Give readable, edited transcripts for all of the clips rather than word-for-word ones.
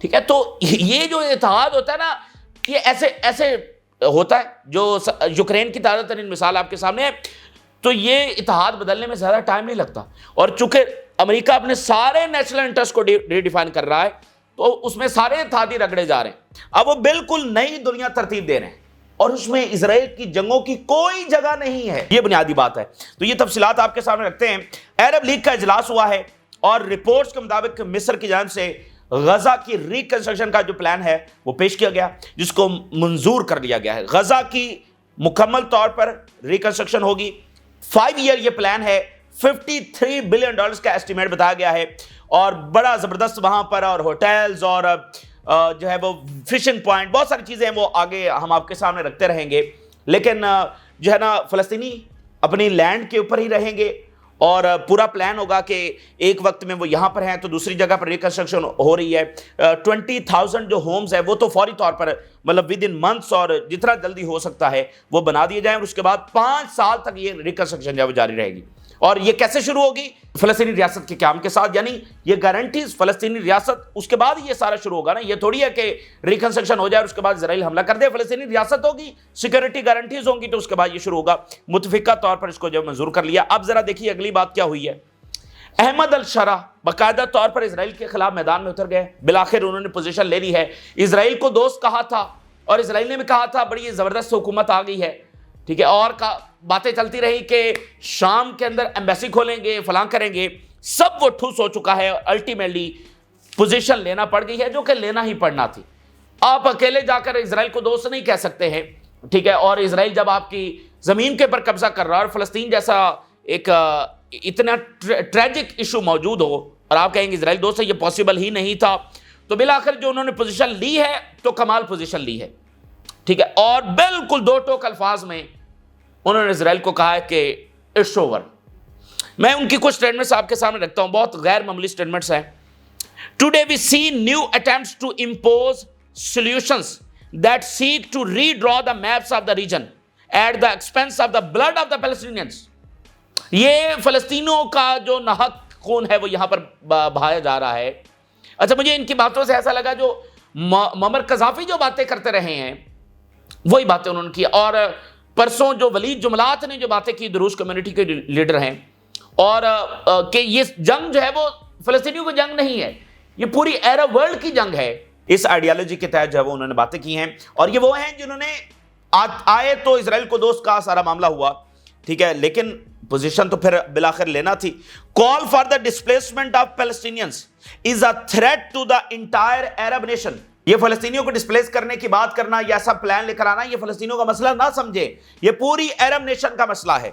ٹھیک ہے, تو یہ جو اتحاد ہوتا ہے نا, یہ ایسے ہوتا ہے. جو یوکرین کی تازہ ترین مثال آپ کے سامنے ہے, تو یہ اتحاد بدلنے میں زیادہ ٹائم نہیں لگتا, اور چونکہ امریکہ اپنے سارے نیشنل انٹرسٹ کو ریڈیفائن کر رہا ہے, تو اس میں سارے اتحادی رگڑے جا رہے ہیں. اب وہ بالکل نئی دنیا ترتیب دے رہے ہیں, اور اس میں اسرائیل کی جنگوں کی کوئی جگہ نہیں ہے. یہ بنیادی بات ہے. تو یہ تفصیلات آپ کے سامنے رکھتے ہیں. عرب لیگ کا اجلاس ہوا ہے, اور رپورٹس کے مطابق مصر کی جانب سے غزہ کی ریکنسٹرکشن کا جو پلان ہے وہ پیش کیا گیا, جس کو منظور کر لیا گیا ہے. غزہ کی مکمل طور پر ریکنسٹرکشن ہوگی. 5 ایئر یہ پلان ہے. $53 بلین کا ایسٹیمیٹ بتایا گیا ہے, اور بڑا زبردست وہاں پر, اور ہوٹلز اور جو ہے وہ فشنگ پوائنٹ, بہت ساری چیزیں ہیں, وہ آگے ہم آپ کے سامنے رکھتے رہیں گے. لیکن جو ہے نا, فلسطینی اپنی لینڈ کے اوپر ہی رہیں گے, اور پورا پلان ہوگا کہ ایک وقت میں وہ یہاں پر ہیں تو دوسری جگہ پر ریکنسٹرکشن ہو رہی ہے. 20,000 جو ہومز ہیں وہ تو فوری طور پر مطلب ود ان منتھس, اور جتنا جلدی ہو سکتا ہے وہ بنا دیے جائیں, اور اس کے بعد 5 سال تک یہ ریکنسٹرکشن جو ہے وہ جاری رہے گی. اور یہ کیسے شروع ہوگی؟ فلسطینی ریاست کے قیام کے ساتھ, یعنی یہ گارنٹیز فلسطینی ریاست, اس کے بعد یہ سارا شروع ہوگا نا. یہ تھوڑی ہے کہ ریکنسٹرکشن ہو جائے اور اس کے بعد اسرائیل حملہ کر دے. فلسطینی ریاست ہوگی, سیکورٹی گارنٹیز ہوں گی, تو اس کے بعد یہ شروع ہوگا. متفقہ طور پر اس کو جو منظور کر لیا. اب ذرا دیکھیے اگلی بات کیا ہوئی ہے. احمد الشرع باقاعدہ طور پر اسرائیل کے خلاف میدان میں اتر گئے. بالآخر انہوں نے پوزیشن لے لی ہے. اسرائیل کو دوست کہا تھا, اور اسرائیل نے بھی کہا تھا بڑی زبردست حکومت آ گئی ہے, ٹھیک ہے, اور باتیں چلتی رہی کہ شام کے اندر ایمبیسی کھولیں گے, فلاں کریں گے. سب وہ ٹھوس ہو چکا ہے, اور الٹیمیٹلی پوزیشن لینا پڑ گئی ہے, جو کہ لینا ہی پڑنا تھی. آپ اکیلے جا کر اسرائیل کو دوست نہیں کہہ سکتے ہیں, ٹھیک ہے. اور اسرائیل جب آپ کی زمین کے اوپر قبضہ کر رہا ہے, اور فلسطین جیسا ایک اتنا ٹریجک ایشو موجود ہو, اور آپ کہیں گے اسرائیل دوست ہے, یہ پاسبل ہی نہیں تھا. تو بالآخر جو انہوں نے پوزیشن لی ہے تو کمال پوزیشن لی ہے, ٹھیک ہے. اور بالکل دو ٹوک الفاظ میں انہوں نے اسرائیل کو کہا ہے کہ اٹس اوور. میں ان کی کچھ سٹیٹمنٹس آپ کے سامنے رکھتا ہوں, بہت غیر معمولی سٹیٹمنٹس ہیں. Today we see new attempts to impose solutions that seek to redraw the maps of the region at the expense of the blood of the Palestinians. یہ فلسطینوں کا جو ناحق خون ہے وہ یہاں پر بہایا جا رہا ہے. اچھا, مجھے ان کی باتوں سے ایسا لگا جو معمر قذافی جو باتیں کرتے رہے ہیں وہی باتیں انہوں نے کی. اور پرسوں جو ولید جملات نے جو باتیں کی, دروز کمیونٹی کے لیڈر ہیں, اور کہ یہ جنگ جو ہے وہ فلسطینیوں کی جنگ نہیں ہے, یہ پوری عرب ورلڈ کی جنگ ہے. اس آئیڈیالوجی کے تحت جو ہے وہ انہوں نے باتیں کی ہیں, اور یہ وہ ہیں جنہوں نے آئے تو اسرائیل کو دوست کا سارا معاملہ ہوا, ٹھیک ہے, لیکن پوزیشن تو پھر بالآخر لینا تھی. Call for the displacement of Palestinians is a threat to the entire Arab nation. یہ فلسطینیوں کو ڈسپلیس کرنے کی بات کرنا, یا ایسا پلان لے کر آنا, یہ فلسطینیوں کا مسئلہ نہ سمجھے, یہ پوری عرب نیشن کا مسئلہ ہے.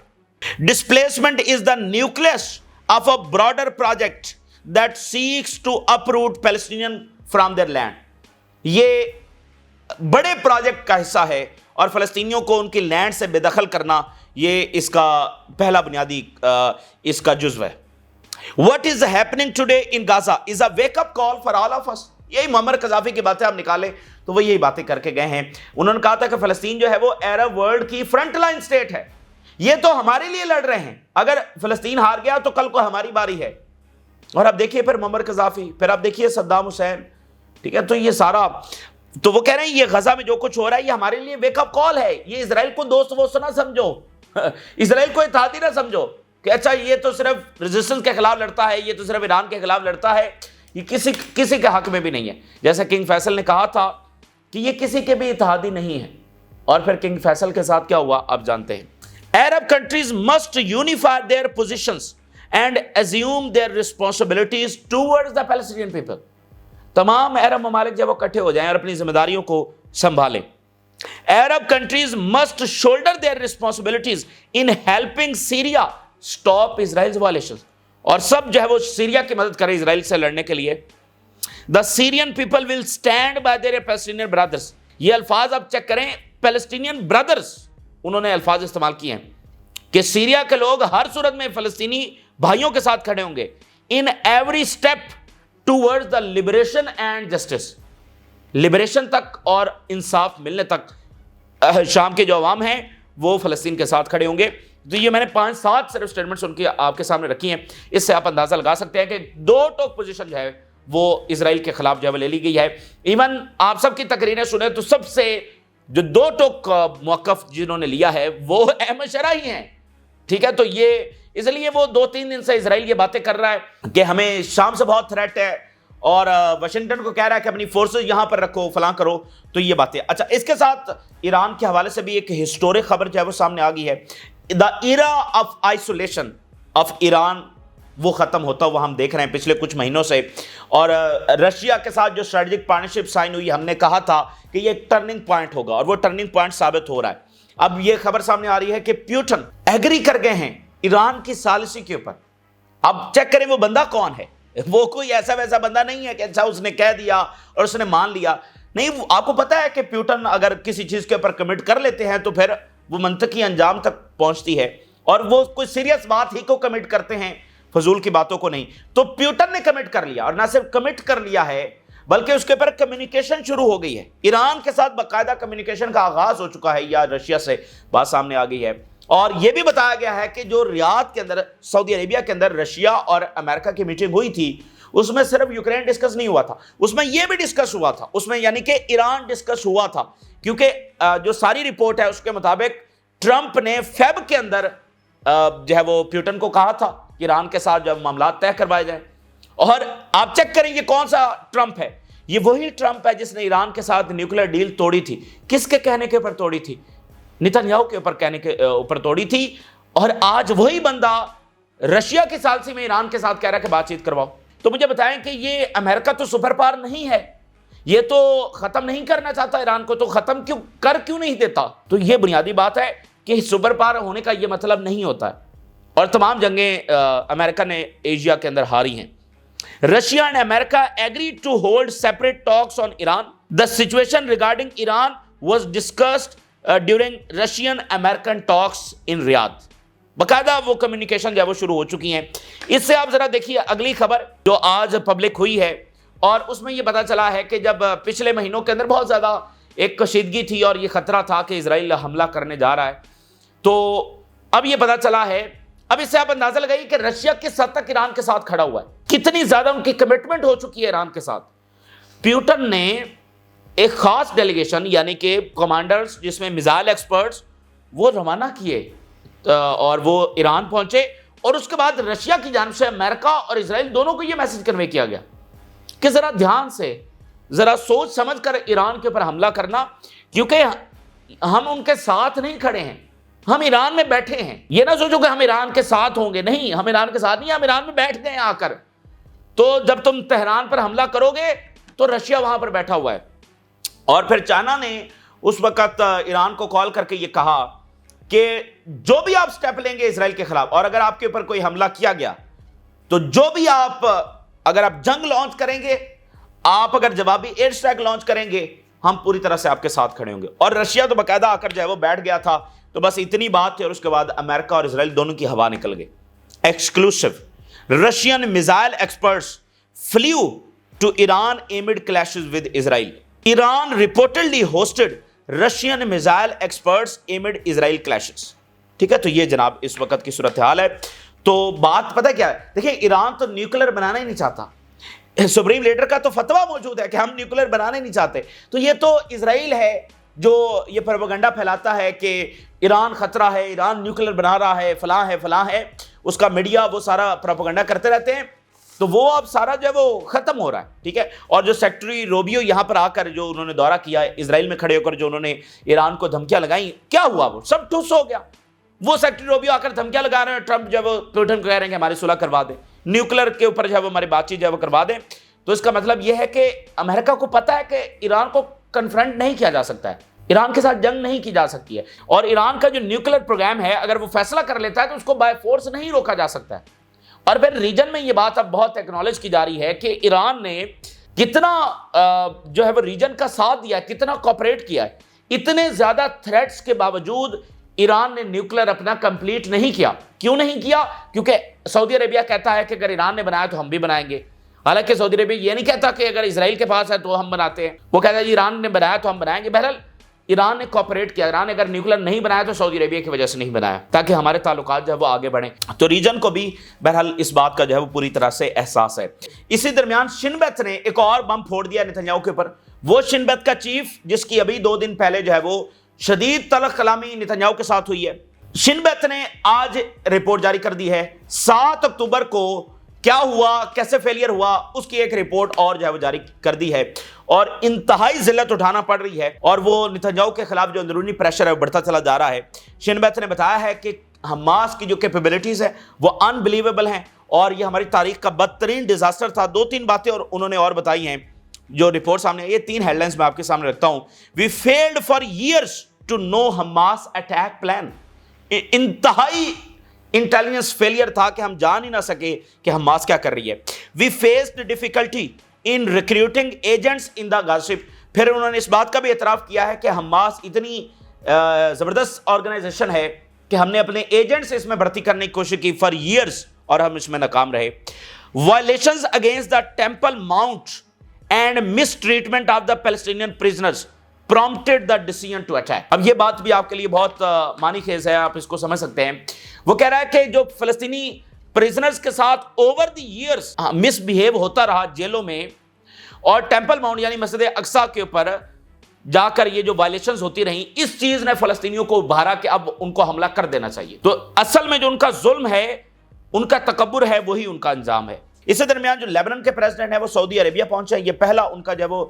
Displacement is the nucleus of a broader project that seeks to uproot Palestinian from their land. یہ بڑے پروجیکٹ کا حصہ ہے, اور فلسطینیوں کو ان کی لینڈ سے بے دخل کرنا یہ اس کا پہلا بنیادی اس کا جزو ہے. What is happening today in Gaza is a wake up call for all of us. یہی معمر قذافی کی باتیں آپ نکالیں تو وہ یہی باتیں کر کے گئے ہیں. انہوں نے کہا تھا کہ فلسطین جو ہے وہ عرب ورلڈ کی فرنٹ لائن سٹیٹ ہے, یہ تو ہمارے لیے لڑ رہے ہیں, اگر فلسطین ہار گیا تو کل کو ہماری باری ہے. اور اب دیکھیے پھر معمر قذافی, پھر اب دیکھیے صدام حسین, ٹھیک ہے. تو یہ سارا, تو وہ کہہ رہے ہیں یہ غزہ میں جو کچھ ہو رہا ہے یہ ہمارے لیے ویک اپ کال ہے. یہ اسرائیل کو دوست ووست نہ سمجھو, اسرائیل کو اتحادی نہ سمجھو کہ اچھا یہ تو صرف ریزسٹنس کے خلاف لڑتا ہے, یہ تو صرف ایران کے خلاف لڑتا ہے, یہ کسی کے حق میں بھی نہیں ہے. جیسا کنگ فیصل نے کہا تھا کہ یہ کسی کے بھی اتحادی نہیں ہے, اور پھر کنگ فیصل کے ساتھ کیا ہوا آپ جانتے ہیں. Arab countries must unify their positions and assume their responsibilities towards the Palestinian people. تمام عرب ممالک جب وہ اکٹھے ہو جائیں اور اپنی ذمہ داریوں کو سنبھالیں. Arab countries must shoulder their responsibilities in helping Syria stop Israel's violations. اور سب جو ہے وہ سیریا کی مدد کریں اسرائیل سے لڑنے کے لیے. The Syrian people will stand by their Palestinian brothers. یہ الفاظ آپ چیک کریں, Palestinian brothers انہوں نے الفاظ استعمال کیے ہیں کہ سیریا کے لوگ ہر صورت میں فلسطینی بھائیوں کے ساتھ کھڑے ہوں گے. In every step towards the liberation and justice. Liberation تک اور انصاف ملنے تک شام کے جو عوام ہیں وہ فلسطین کے ساتھ کھڑے ہوں گے. تو یہ میں نے 5-7 صرف سٹیٹمنٹس ان کی آپ کے سامنے رکھی ہیں, اس سے آپ اندازہ لگا سکتے ہیں کہ دو ٹوک پوزیشن جو ہے وہ اسرائیل کے خلاف جو ہے لے لی گئی ہے۔ ایون آپ سب کی تقریریں سنیں تو سب سے جو دو ٹوک موقف جنہوں نے لیا ہے وہ احمد شرح ہی ہیں، ٹھیک ہے۔ تو یہ اس لیے وہ 2-3 دن سے اسرائیل یہ باتیں کر رہا ہے کہ ہمیں شام سے بہت تھریٹ ہے، اور واشنگٹن کو کہہ رہا ہے کہ اپنی فورسز یہاں پر رکھو، فلاں کرو، تو یہ باتیں۔ اچھا، اس کے ساتھ ایران کے حوالے سے بھی ایک ہسٹورک خبر جو ہے وہ سامنے آ گئی ہے۔ The era of isolation of Iran وہ ختم ہوتا ہوا ہم دیکھ رہے ہیں پچھلے کچھ مہینوں سے، اور رشیا کے ساتھ جو اسٹریٹجک پارٹنرشپ سائن ہوئی، ہم نے کہا تھا کہ یہ ایک ٹرننگ پوائنٹ ہوگا، اور وہ ٹرننگ پوائنٹ ثابت ہو رہا ہے۔ اب یہ خبر سامنے آ رہی ہے کہ پیوٹن ایگری کر گئے ہیں ایران کی ثالثی کے اوپر۔ اب چیک کریں وہ بندہ کون ہے، وہ کوئی ایسا ویسا بندہ نہیں ہے کہ اچھا اس نے کہہ دیا اور اس نے مان لیا، نہیں۔ آپ کو پتا ہے کہ پیوٹن اگر کسی چیز کے اوپر کمٹ کر لیتے ہیں تو پھر وہ منطقی انجام تک پہنچتی ہے، اور وہ کوئی سیریس بات ہی کو کمٹ کرتے ہیں، فضول کی باتوں کو نہیں۔ تو پیوٹن نے کمٹ کر لیا، اور نہ صرف کمٹ کر لیا ہے بلکہ اس کے اوپر کمیونیکیشن شروع ہو گئی ہے۔ ایران کے ساتھ باقاعدہ کمیونیکیشن کا آغاز ہو چکا ہے، یا رشیا سے بات سامنے آ گئی ہے۔ اور یہ بھی بتایا گیا ہے کہ جو ریاض کے اندر، سعودی عربیہ کے اندر رشیا اور امریکہ کی میٹنگ ہوئی تھی، اس میں صرف یوکرین ڈسکس نہیں ہوا تھا، اس میں یہ بھی ڈسکس ہوا تھا، اس میں یعنی کہ ایران ڈسکس ہوا تھا، کیونکہ جو ساری رپورٹ ہے اس کے مطابق ٹرمپ نے فیب کے اندر جو ہے وہ پیوٹن کو کہا تھا کہ ایران کے ساتھ جو معاملات طے کروائے جائیں۔ اور آپ چیک کریں یہ کون سا ٹرمپ ہے، یہ وہی ٹرمپ ہے جس نے ایران کے ساتھ نیوکلیر ڈیل توڑی تھی۔ کس کے کہنے کے اوپر توڑی تھی؟ نیتن یاہو کے اوپر کہنے کے اوپر توڑی تھی، اور آج وہی بندہ رشیا کی ثالثی میں ایران کے ساتھ کہہ رہا ہے کہ بات چیت کرواؤ۔ تو مجھے بتائیں کہ یہ امریکہ تو سپر پاور نہیں ہے، یہ تو ختم نہیں کرنا چاہتا ایران کو، تو ختم کیوں نہیں دیتا؟ تو یہ بنیادی بات ہے کہ سپر پاور ہونے کا یہ مطلب نہیں ہوتا ہے، اور تمام جنگیں امریکہ نے ایشیا کے اندر ہاری ہیں۔ Russia and America agreed to hold separate talks on Iran. The situation regarding Iran was discussed during Russian-American talks in Riyadh. باقاعدہ وہ کمیونیکیشن جو ہے وہ شروع ہو چکی ہیں۔ اس سے آپ ذرا دیکھیے اگلی خبر جو آج پبلک ہوئی ہے، اور اس میں یہ پتا چلا ہے کہ جب پچھلے مہینوں کے اندر بہت زیادہ ایک کشیدگی تھی اور یہ خطرہ تھا کہ اسرائیل حملہ کرنے جا رہا ہے، تو اب یہ پتا چلا ہے، اب اس سے آپ اندازہ لگائیے کہ رشیا کس حد تک ایران کے ساتھ کھڑا ہوا ہے، کتنی زیادہ ان کی کمٹمنٹ ہو چکی ہے ایران کے ساتھ۔ پیوٹن نے ایک خاص ڈیلیگیشن یعنی کہ کمانڈرز جس میں میزائل ایکسپرٹس وہ روانہ کیے، اور وہ ایران پہنچے، اور اس کے بعد رشیا کی جانب سے امریکہ اور اسرائیل دونوں کو یہ میسج کنوے کیا گیا کہ ذرا دھیان سے، ذرا سوچ سمجھ کر ایران کے اوپر حملہ کرنا، کیونکہ ہم ان کے ساتھ نہیں کھڑے ہیں، ہم ایران میں بیٹھے ہیں۔ یہ نہ سوچو کہ ہم ایران کے ساتھ ہوں گے، نہیں، ہم ایران کے ساتھ نہیں، ہم ایران میں بیٹھ گئے آ کر۔ تو جب تم تہران پر حملہ کرو گے تو رشیا وہاں پر بیٹھا ہوا ہے۔ اور پھر چائنا نے اس وقت ایران کو کال کر کے یہ کہا کہ جو بھی آپ سٹیپ لیں گے اسرائیل کے خلاف، اور اگر آپ کے اوپر کوئی حملہ کیا گیا تو جو بھی اگر آپ جنگ لانچ کریں گے، آپ اگر جوابی ایئر اسٹرائک لانچ کریں گے، ہم پوری طرح سے آپ کے ساتھ کھڑے ہوں گے۔ اور رشیا تو باقاعدہ آ کر جو ہے وہ بیٹھ گیا تھا۔ تو بس اتنی بات تھی، اور اس کے بعد امریکہ اور اسرائیل دونوں کی ہوا نکل گئی۔ Exclusive Russian missile experts flew to Iran amid clashes with Israel. Iran reportedly hosted Russian missile experts amid Israel clashes. ٹھیک ہے، تو یہ جناب اس وقت کی صورتحال ہے۔ تو بات پتہ کیا ہے، دیکھیں ایران تو نیوکلیر بنانا ہی نہیں چاہتا، سپریم لیڈر کا تو فتویٰ موجود ہے کہ ہم نیوکلیر بنانے نہیں چاہتے۔ تو یہ تو اسرائیل ہے جو یہ پروپیگنڈا پھیلاتا ہے کہ ایران خطرہ ہے، ایران نیوکلیر بنا رہا ہے، فلاں ہے، اس کا میڈیا وہ سارا پروپیگنڈا کرتے رہتے ہیں۔ تو وہ اب سارا جو ہے وہ ختم ہو رہا ہے، ٹھیک ہے۔ اور جو سیکٹری روبیو یہاں پر آ کر جو انہوں نے دورہ کیا ہے اسرائیل میں کھڑے ہو کر، جو انہوں نے ایران کو دھمکیاں لگائیں، کیا ہوا؟ وہ سب ٹھوس ہو گیا۔ وہ سیکٹری روبیو آ کر دھمکیاں لگا رہے ہیں، ٹرمپ جو ہے وہ پیوٹن کو کہہ رہے ہیں کہ ہماری صلح کروا دیں، نیوکلیر کے اوپر جو ہے وہ ہماری بات چیت جو ہے وہ کروا دیں۔ تو اس کا مطلب یہ ہے کہ امریکہ کو پتہ ہے کہ ایران کو کنفرنٹ نہیں کیا جا سکتا ہے، ایران کے ساتھ جنگ نہیں کی جا سکتی ہے، اور ایران کا جو نیوکلیر پروگرام ہے اگر وہ فیصلہ کر لیتا ہے تو اس کو بائی فورس نہیں روکا جا سکتا ہے۔ اور پھر ریجن میں یہ بات اب بہت ایکنالج کی جا رہی ہے کہ ایران نے کتنا جو ہے وہ ریجن کا ساتھ دیا ہے، کتنا کوپریٹ کیا ہے۔ اتنے زیادہ تھریٹس کے باوجود ایران نے نیوکلیر اپنا کمپلیٹ نہیں کیا۔ کیوں نہیں کیا؟ کیونکہ سعودی عربیہ کہتا ہے کہ اگر ایران نے بنایا تو ہم بھی بنائیں گے۔ حالانکہ سعودی عربیہ یہ نہیں کہتا کہ اگر اسرائیل کے پاس ہے تو ہم بناتے ہیں، وہ کہتا ہے ایران نے بنایا تو ہم بنائیں گے۔ بہرحال ایران نے کوپریٹ کیا. ایران نے اگر نیوکلیر نہیں بنایا تو سعودی عربیہ کی وجہ سے نہیں بنایا, تاکہ ہمارے تعلقات جو ہے وہ آگے بڑھیں. تو ریجن کو بھی بہرحال اس بات کا جو ہے وہ پوری طرح سے احساس ہے. اسی درمیان شن بیت نے ایک اور بم پھوڑ دیا نتنیاہو کے اوپر. وہ شن بیت کا چیف جس کی ابھی 2 دن پہلے جو ہے وہ شدید تلخ کلامی نتنیاہو کے ساتھ ہوئی ہے, شن بیت نے آج رپورٹ جاری کر دی ہے. 7 اکتوبر کو کیا ہوا, کیسے فیلئر ہوا, اس کی ایک رپورٹ اور جو ہے وہ جاری کر دی ہے, اور انتہائی ذلت اٹھانا پڑ رہی ہے, اور وہ نتنیاہو کے خلاف جو اندرونی پریشر ہے وہ بڑھتا چلا جا رہا ہے. شن بیت نے بتایا ہے کہ حماس کی جو کیپیبلٹیز ہے وہ انبلیویبل ہیں, اور یہ ہماری تاریخ کا بدترین ڈیزاسٹر تھا. 2-3 باتیں اور انہوں نے اور بتائی ہیں جو رپورٹ سامنے, یہ 3 ہیڈ لائنز میں آپ کے سامنے رکھتا ہوں. We failed for years to know Hamas attack plan. انتہائی انٹیلیجنس فیلئر تھا کہ ہم جان ہی نہ سکے کہ حماس کیا کر رہی ہے. We faced difficulty in recruiting agents in the Gaza. پھر انہوں نے اس بات کا بھی اعتراف کیا ہے کہ حماس اتنی زبردست آرگنائزیشن ہے کہ ہم نے اپنے ایجنٹس اس میں بھرتی کرنے کی کوشش کی فار ایئرس, اور ہم اس میں ناکام رہے. Violations against the temple Mount and miss treatment of the Palestinian prisoners prompted the decision to attack. اب یہ بات بھی آپ کے لیے بہت معنی خیز ہے, آپ اس کو سمجھ سکتے ہیں. وہ کہہ رہا ہے کہ جو فلسطینی پریزنرز کے ساتھ over the years miss behave ہوتا رہا جیلوں میں, اور ٹیمپل ماؤنٹ یعنی مسجد اقصیٰ کے اوپر جا کر یہ جو وائلیشنز ہوتی رہیں, اس چیز نے فلسطینیوں کو ابھارا کہ اب ان کو حملہ کر دینا چاہیے. تو اصل میں جو ان کا ظلم ہے, ان کا تکبر ہے, وہی ان کا انجام ہے. اسی درمیان جو لیبنان کے پریزیڈنٹ ہیں وہ سعودی عربیہ پہنچے ہیں. یہ پہلا ان کا جو وہ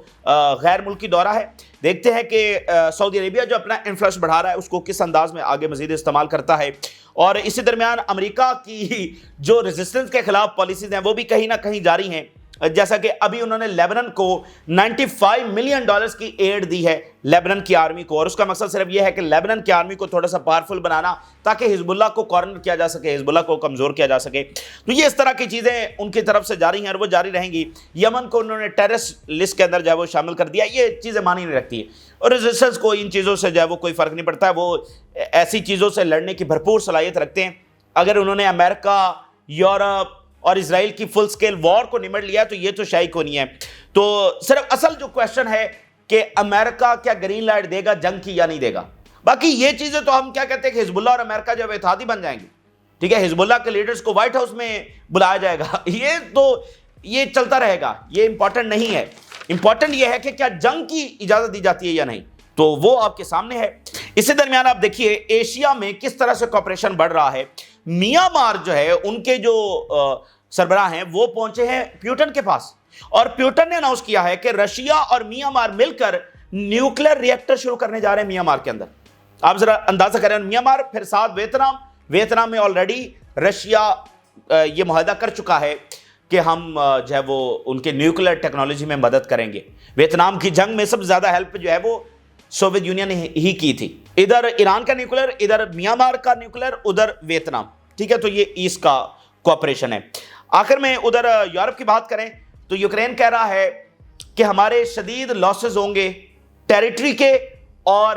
غیر ملکی دورہ ہے. دیکھتے ہیں کہ سعودی عربیہ جو اپنا انفلوئنس بڑھا رہا ہے اس کو کس انداز میں آگے مزید استعمال کرتا ہے. اور اسی درمیان امریکہ کی جو ریزسٹنس کے خلاف پالیسیز ہیں وہ بھی کہیں نہ کہیں جاری ہیں. جیسا کہ ابھی انہوں نے لیبنان کو $95 ملین کی ایڈ دی ہے لیبنان کی آرمی کو, اور اس کا مقصد صرف یہ ہے کہ لیبنان کی آرمی کو تھوڑا سا پاورفل بنانا تاکہ حزب اللہ کو کارنر کیا جا سکے, حزب اللہ کو کمزور کیا جا سکے. تو یہ اس طرح کی چیزیں ان کی طرف سے جاری ہیں اور وہ جاری رہیں گی. یمن کو انہوں نے ٹیررسٹ لسٹ کے اندر جو ہے وہ شامل کر دیا. یہ چیزیں مانی نہیں رکھتی ہیں, اور ریزسٹنس کو ان چیزوں سے جو ہے وہ کوئی فرق نہیں پڑتا ہے. وہ ایسی چیزوں سے لڑنے کی بھرپور صلاحیت رکھتے ہیں. اگر انہوں نے امریکہ, یورپ اور اسرائیل کی فل سکیل وار کو نمٹ لیا تو یہ تو شاہی کو نہیں ہے. تو صرف اصل جو کویسچن ہے کہ امریکہ کیا گرین لائٹ دے گا جنگ کی یا نہیں دے گا. باقی یہ چیزیں تو ہم کیا کہتے ہیں کہ حزب اللہ اور امریکہ جو اتحادی بن جائیں گے, ٹھیک ہے, حزب اللہ کے لیڈرز کو وائٹ ہاؤس میں بلایا جائے گا, یہ تو یہ چلتا رہے گا, یہ امپورٹنٹ نہیں ہے. امپورٹنٹ یہ ہے کہ کیا جنگ کی اجازت دی جاتی ہے یا نہیں, تو وہ آپ کے سامنے ہے. اسی درمیان آپ دیکھیے ایشیا میں کس طرح سے کوپریشن بڑھ رہا ہے. میانمار جو ہے ان کے جو سربراہ ہیں وہ پہنچے ہیں پیوٹن کے پاس, اور پیوٹن نے اناؤنس کیا ہے کہ رشیا اور میانمار مل کر نیوکلیر ری ایکٹر شروع کرنے جا رہے ہیں میانمار کے اندر. آپ ذرا اندازہ کریں, میانمار پھر ساتھ ویتنام میں آلریڈی رشیا یہ معاہدہ کر چکا ہے کہ ہم جو ہے وہ ان کے نیوکلیر ٹیکنالوجی میں مدد کریں گے. ویتنام کی جنگ میں سب سے زیادہ ہیلپ جو ہے وہ سوویت یونین نے ہی کی تھی. ادھر ایران کا نیوکلیر, ادھر میانمار کا نیوکلیر, ادھر ویتنام, ٹھیک ہے. تو یہ ایسٹ کا کوآپریشن ہے. آخر میں ادھر یورپ کی بات کریں تو یوکرین کہہ رہا ہے کہ ہمارے شدید لاسز ہوں گے ٹیریٹری کے, اور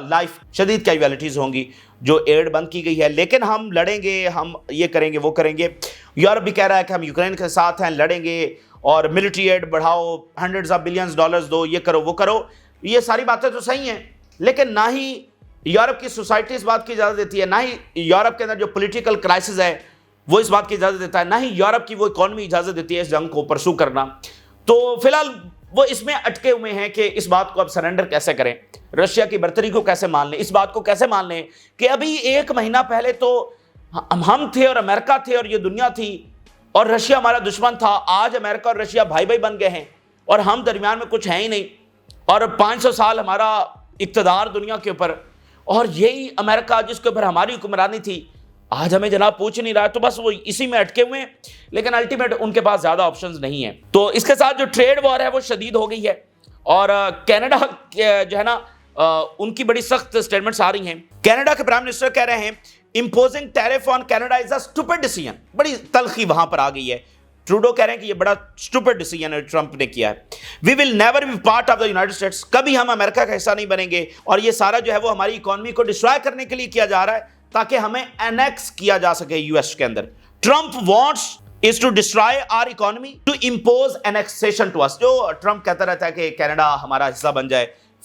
لائف شدید کیجویلٹیز ہوں گی. جو ایڈ بند کی گئی ہے, لیکن ہم لڑیں گے, ہم یہ کریں گے, وہ کریں گے. یورپ بھی کہہ رہا ہے کہ ہم یوکرین کے ساتھ ہیں, لڑیں گے, اور ملٹری ایڈ بڑھاؤ, $100 بلین دو, یہ کرو, وہ کرو. یہ ساری باتیں تو صحیح ہیں, لیکن نہ ہی یورپ کی سوسائٹی اس بات کی اجازت دیتی ہے, نہ ہی یورپ کے اندر جو پولیٹیکل کرائسس ہے وہ اس بات کی اجازت دیتا ہے, نہ ہی یورپ کی وہ اکانومی اجازت دیتی ہے اس جنگ کو پرسو کرنا. تو فی الحال وہ اس میں اٹکے ہوئے ہیں کہ اس بات کو اب سرنڈر کیسے کریں, رشیا کی برتری کو کیسے مان لیں, اس بات کو کیسے مان لیں کہ ابھی 1 مہینہ پہلے تو ہم تھے اور امریکہ تھے اور یہ دنیا تھی, اور رشیا ہمارا دشمن تھا. آج امریکہ اور رشیا بھائی بھائی بن گئے ہیں, اور ہم درمیان میں کچھ ہیں ہی نہیں, اور 500 سال ہمارا اقتدار دنیا کے اوپر, اور یہی امریکہ جس کے اوپر ہماری حکمرانی تھی آج ہمیں جناب پوچھ نہیں رہا. تو بس وہ اسی میں اٹکے ہوئے ہیں, لیکن الٹیمیٹ ان کے پاس زیادہ آپشنز نہیں ہیں. تو اس کے ساتھ جو ٹریڈ وار ہے وہ شدید ہو گئی ہے, اور کینیڈا جو ہے نا ان کی بڑی سخت سٹیٹمنٹس آ رہی ہیں. کینیڈا کے پرائم منسٹر کہہ رہے ہیں imposing tariff on Canada is a stupid decision. بڑی تلخی وہاں پر آ گئی ہے. ٹروڈو کہہ رہے ہیں کہ یہ بڑا سٹوپڈ ڈیسیژن ہے ٹرمپ نے کیا ہے. We will never be part of the United States. کبھی ہم امریکہ کا حصہ نہیں بنیں گے, اور یہ سارا جو ہے وہ ہماری اکانومی کو ڈسٹرائے کرنے کے لیے کیا جا رہا ہے تاکہ ہمیں انیکس کیا جا سکے یو ایس کے اندر. Trump wants is to destroy our economy to impose annexation to us. جو ٹرمپ کہتا رہتا ہے کہ کینیڈا ہمارا حصہ بن جائے,